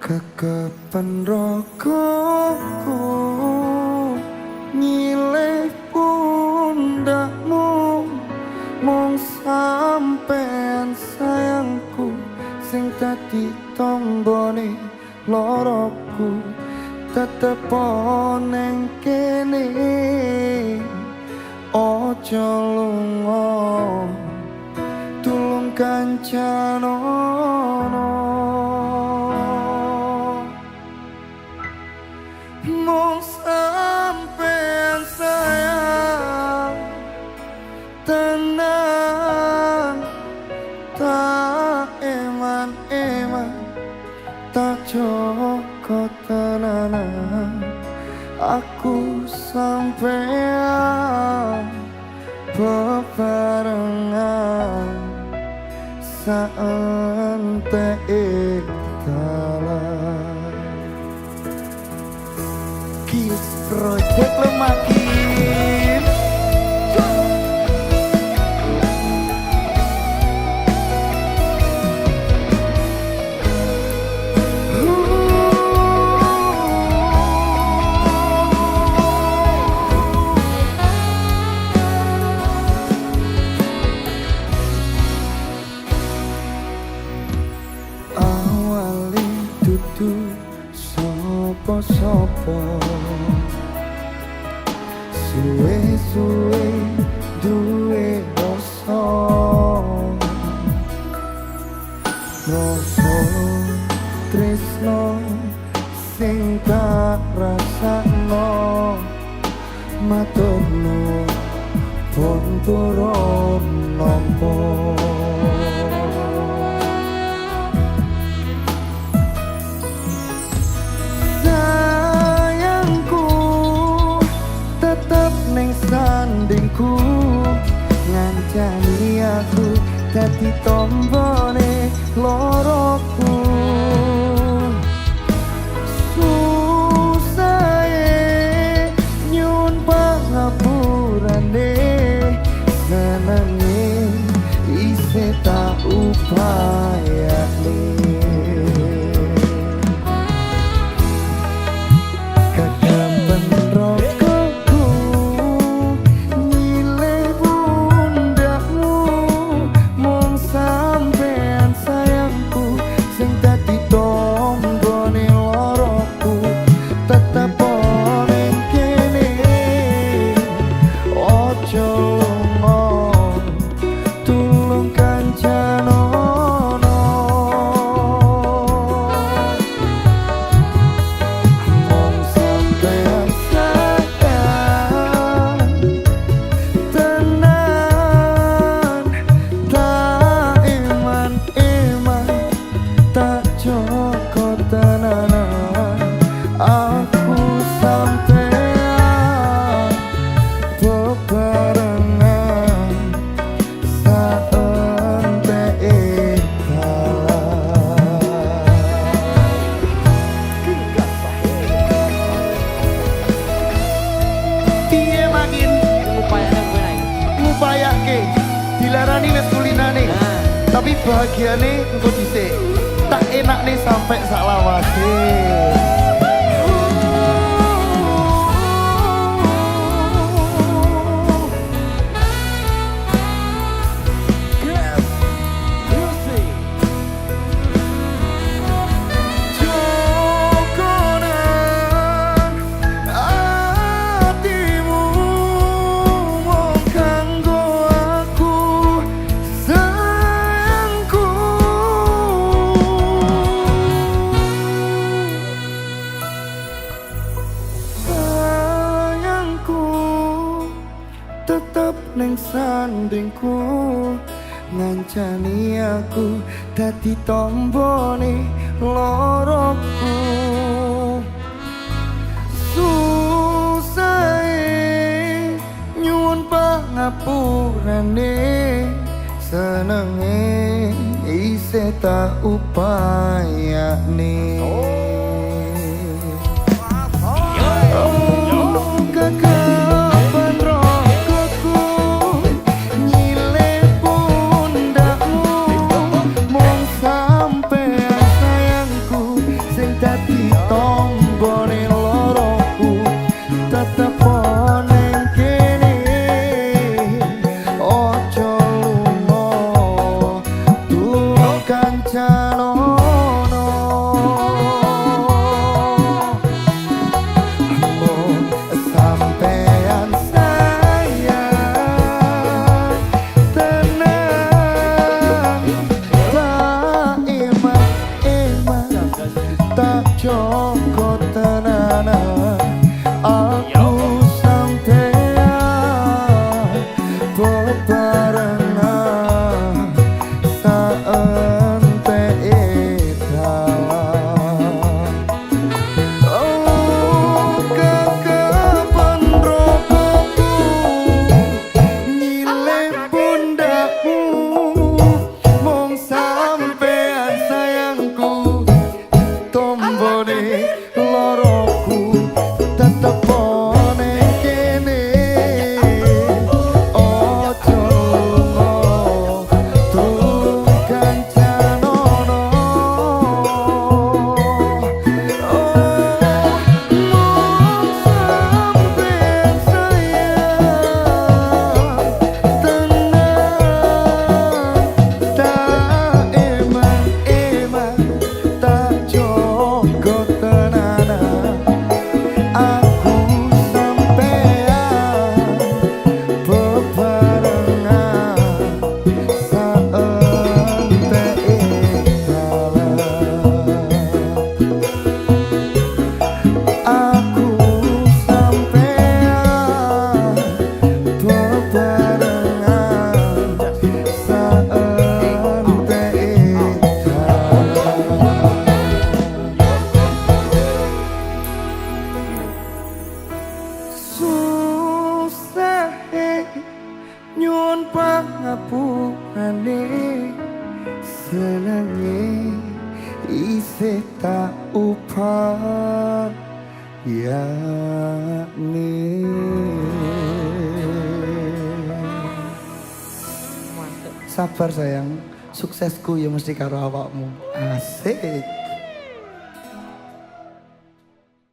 Kekepen rogoku nyilih pundakmu, mung sampean sayangku sing dadi tombone loroku. Tetep neng kene ojo lunga, tulung kancanono. Mung sampean sayang tenang, tak eman-eman, tak joko tenanan. Aku sampean bebarengan saentek dalan. Kiss Project Lemakin. Awali dudu sopo-sopo, suwe-suwe duwe rasa, rasa tresno sing tak rasakno. Matur nuwun pun turun nampa. Ning sandingku ngancani aku dadi tombone loroku. Susahe nyun pangapurane, senenge isih tak upayane. Dilarani wis kulinane, tapi bahagiane engko dhisik. Tak enak nih sampai sak lawase. Tetep ning sandingku ngancani aku dadi tombone loroku. Susahe nyuwun pangapurane, senenge isih tak upayane. Sing bebarengan saenteke dalan. Oh kekepen rokoku nyilih pundakmu, mung sampean sayangku, tombone loroku tetep ning kene. Ojo lunga durung kancanono. Mung sampean sayang tenang, tak eman-eman, tak jogo tenanan. Aku sampean bebarengan saenteke dalan. Aku sampean bebarengan saenteke dalan. Susah nyuwun pangapurane, senenge isih tak upayane. Sabar sayang, suksesku ya mesti karo awakmu. Asik.